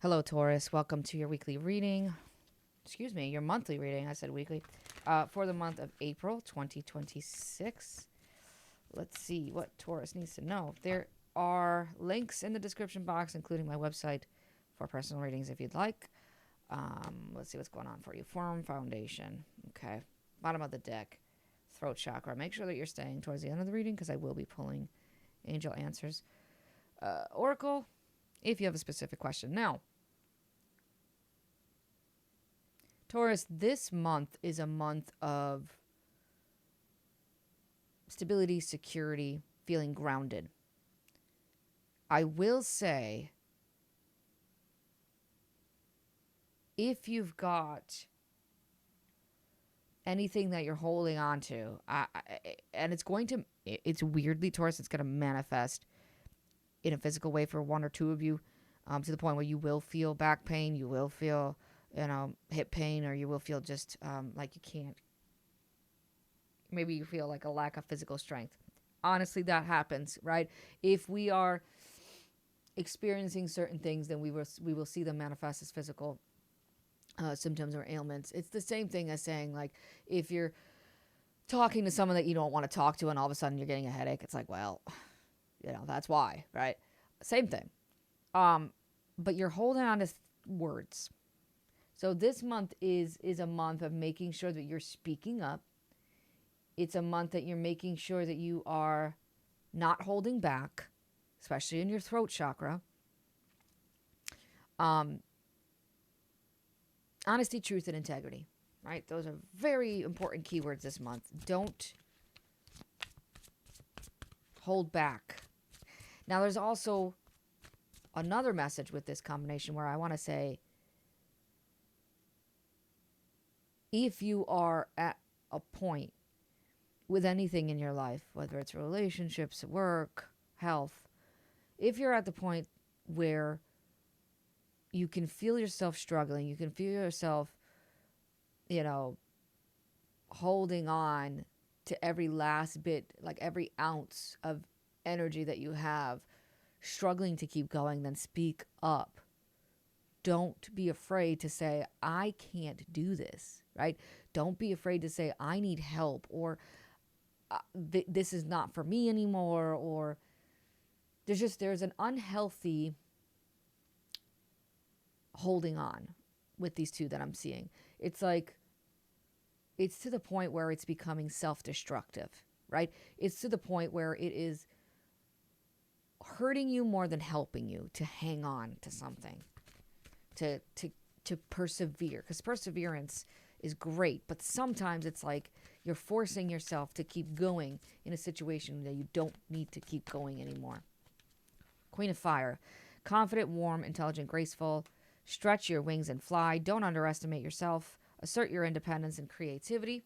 Hello, Taurus. Welcome to your weekly reading. Excuse me, your monthly reading. I said weekly. For the month of April 2026. Let's see what Taurus needs to know. There are links in the description box, including my website for personal readings if you'd like. Let's see what's going on for you. Firm foundation. Okay. Bottom of the deck. Throat chakra. Make sure that you're staying towards the end of the reading because I will be pulling angel answers. Oracle, if you have a specific question. Now, Taurus, this month is a month of stability, security, feeling grounded. I will say, if you've got anything that you're holding on to, and it's weirdly, Taurus, it's going to manifest in a physical way for one or two of you, to the point where you will feel back pain, you will feel, hip pain, or you will feel just like you can't. Maybe you feel like a lack of physical strength. Honestly, that happens, right? If we are experiencing certain things, then we will see them manifest as physical symptoms or ailments. It's the same thing as saying, like, if you're talking to someone that you don't want to talk to and all of a sudden you're getting a headache, it's like, well, that's why, right? Same thing. But you're holding on to words. So this month is a month of making sure that you're speaking up. It's a month that you're making sure that you are not holding back, especially in your throat chakra. Honesty, truth, and integrity, right? Those are very important keywords this month. Don't hold back. Now, there's also another message with this combination where I want to say, if you are at a point with anything in your life, whether it's relationships, work, health, if you're at the point where you can feel yourself struggling, you can feel yourself, holding on to every last bit, like every ounce of energy that you have, struggling to keep going, then speak up. Don't be afraid to say, I can't do this, right? Don't be afraid to say, I need help, or this is not for me anymore, or there's an unhealthy holding on with these two that I'm seeing. It's like, it's to the point where it's becoming self-destructive, right? It's to the point where it is hurting you more than helping you to hang on to something, to persevere, because perseverance is great, but sometimes it's like you're forcing yourself to keep going in a situation that you don't need to keep going anymore. Queen of Fire, confident, warm, intelligent, graceful. Stretch your wings and fly. Don't underestimate yourself. Assert your independence and creativity.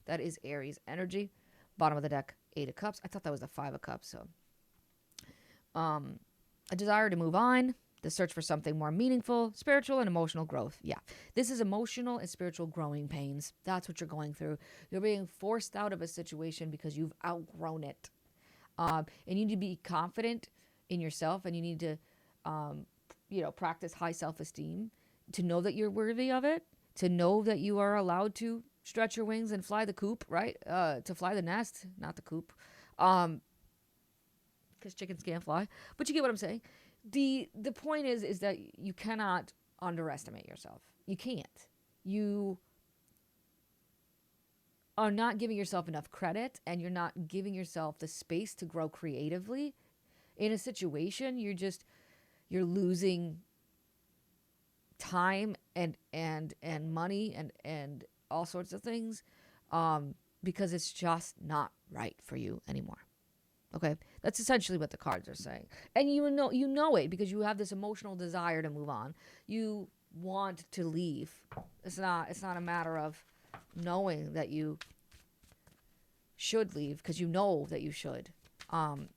That is Aries energy. Bottom of the deck, 8 of Cups. I thought that was the 5 of Cups. So, a desire to move on. The search for something more meaningful, spiritual, and emotional growth. Yeah, this is emotional and spiritual growing pains. That's what you're going through. You're being forced out of a situation because you've outgrown it. And you need to be confident in yourself, and you need to, practice high self-esteem to know that you're worthy of it, to know that you are allowed to stretch your wings and fly the coop, right? To fly the nest, not the coop. Because chickens can't fly. But you get what I'm saying. The point is that you cannot underestimate yourself. You can't. You are not giving yourself enough credit, and you're not giving yourself the space to grow creatively. In a situation, you're losing time and money and all sorts of things, because it's just not right for you anymore. Okay, that's essentially what the cards are saying, and you know it because you have this emotional desire to move on. You want to leave. It's not a matter of knowing that you should leave because you know that you should.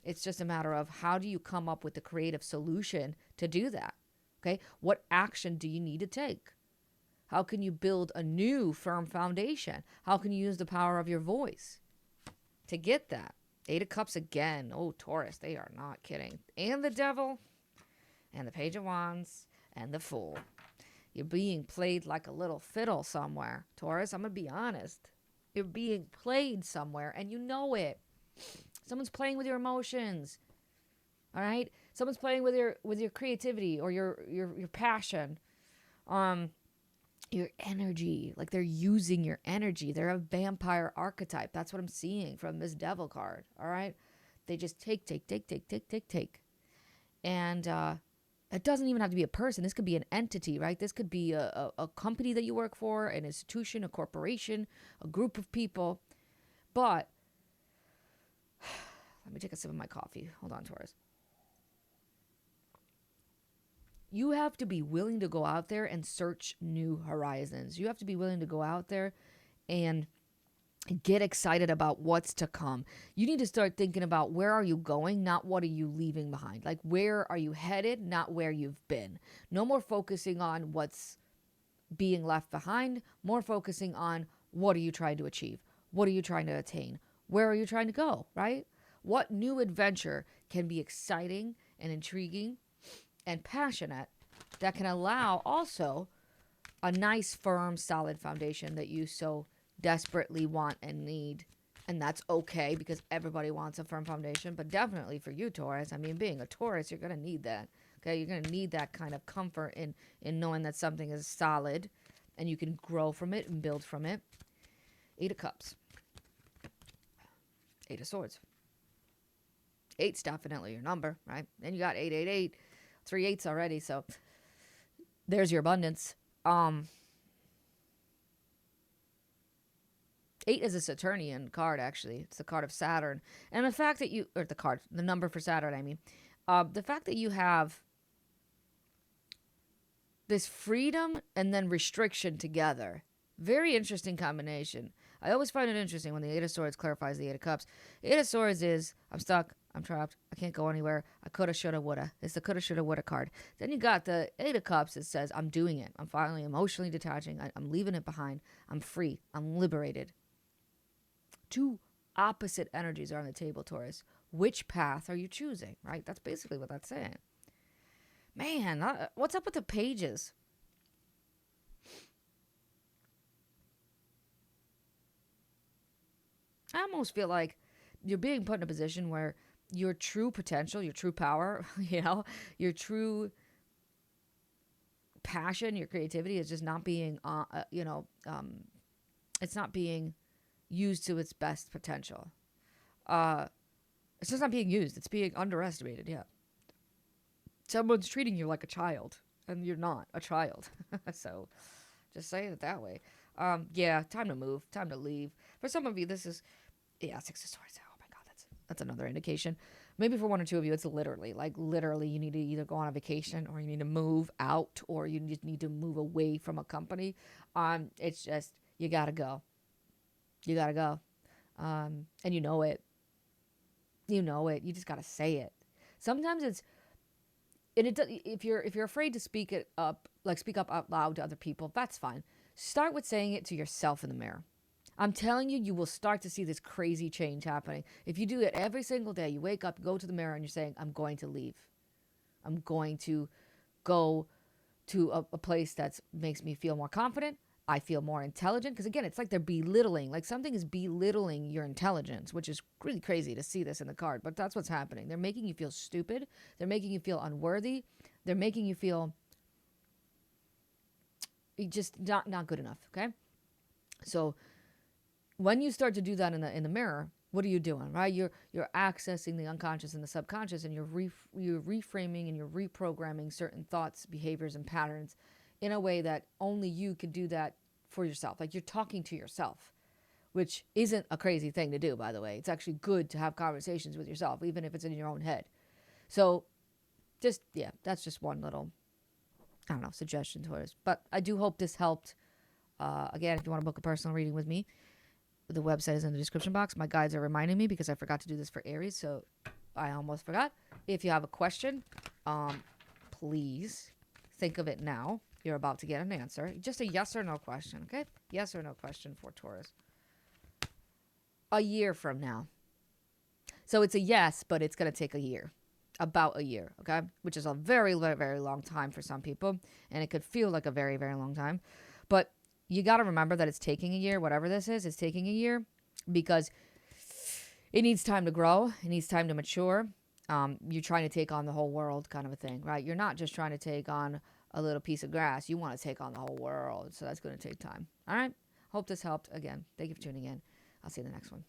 It's just a matter of how do you come up with the creative solution to do that. Okay, what action do you need to take? How can you build a new firm foundation? How can you use the power of your voice to get that? 8 of Cups again. Oh, Taurus, they are not kidding. And the Devil, and the Page of Wands, and the Fool. You're being played like a little fiddle somewhere, Taurus. I'm going to be honest. You're being played somewhere, and you know it. Someone's playing with your emotions. All right? Someone's playing with your creativity or your passion. Your energy. Like they're using your energy. They're a vampire archetype. That's what I'm seeing from this devil card. All right? They just take. And it doesn't even have to be a person. This could be an entity, right? This could be a company that you work for, an institution, a corporation, a group of people. But let me take a sip of my coffee. Hold on, Taurus. You have to be willing to go out there and search new horizons. You have to be willing to go out there and get excited about what's to come. You need to start thinking about where are you going, not what are you leaving behind. Like where are you headed, not where you've been. No more focusing on what's being left behind, more focusing on what are you trying to achieve? What are you trying to attain? Where are you trying to go, right? What new adventure can be exciting and intriguing and passionate that can allow also a nice, firm, solid foundation that you so desperately want and need. And that's okay because everybody wants a firm foundation, but definitely for you, Taurus. I mean, being a Taurus, you're going to need that. Okay, you're going to need that kind of comfort in knowing that something is solid and you can grow from it and build from it. 8 of Cups. 8 of Swords. 8's definitely your number, right? Then you got 888. 3 8s already, so there's your abundance. 8 is a Saturnian card, actually. It's the card of Saturn. And the fact that the number for Saturn, I mean. The fact that you have this freedom and then restriction together. Very interesting combination. I always find it interesting when the 8 of Swords clarifies the 8 of Cups. 8 of Swords is, I'm stuck, I'm trapped, I can't go anywhere, I coulda, shoulda, woulda. It's the coulda, shoulda, woulda card. Then you got the 8 of Cups that says, I'm doing it. I'm finally emotionally detaching. I'm leaving it behind. I'm free. I'm liberated. Two opposite energies are on the table, Taurus. Which path are you choosing, right? That's basically what that's saying. Man, what's up with the pages? I almost feel like you're being put in a position where your true potential, your true power, your true passion, your creativity is just not being, it's not being used to its best potential. It's just not being used. It's being underestimated, yeah. Someone's treating you like a child, and you're not a child. So, just saying it that way. Yeah, time to move, time to leave. For some of you, this is, 6 of Swords. Oh my God, that's another indication. Maybe for one or two of you, it's literally you need to either go on a vacation or you need to move out or you just need to move away from a company. It's just, you gotta go. You gotta go. And you know it. You know it. You just gotta say it. Sometimes it's, and if you're afraid to speak up out loud to other people, that's fine. Start with saying it to yourself in the mirror. I'm telling you, you will start to see this crazy change happening. If you do it every single day, you wake up, go to the mirror, and you're saying, I'm going to leave. I'm going to go to a place that makes me feel more confident. I feel more intelligent. Because again, it's like they're belittling. Like something is belittling your intelligence, which is really crazy to see this in the card. But that's what's happening. They're making you feel stupid. They're making you feel unworthy. They're making you feel just not good enough, okay? So when you start to do that in the mirror, what are you doing, right? You're accessing the unconscious and the subconscious, and you're reframing and you're reprogramming certain thoughts, behaviors, and patterns in a way that only you can do that for yourself. Like you're talking to yourself, which isn't a crazy thing to do, by the way. It's actually good to have conversations with yourself, even if it's in your own head. So that's just one little, suggestion to us. But I do hope this helped. Again, if you want to book a personal reading with me, the website is in the description box. My guides are reminding me because I forgot to do this for Aries, so I almost forgot. If you have a question, please think of it now. You're about to get an answer. Just a yes or no question, okay? Yes or no question for Taurus. A year from now. So it's a yes, but it's going to take a year. about a year, okay? Which is a very, very, very long time for some people. And it could feel like a very, very long time. But you got to remember that it's taking a year, whatever this is, it's taking a year because it needs time to grow. It needs time to mature. You're trying to take on the whole world kind of a thing, right? You're not just trying to take on a little piece of grass. You want to take on the whole world. So that's going to take time. All right. Hope this helped. Again, thank you for tuning in. I'll see you in the next one.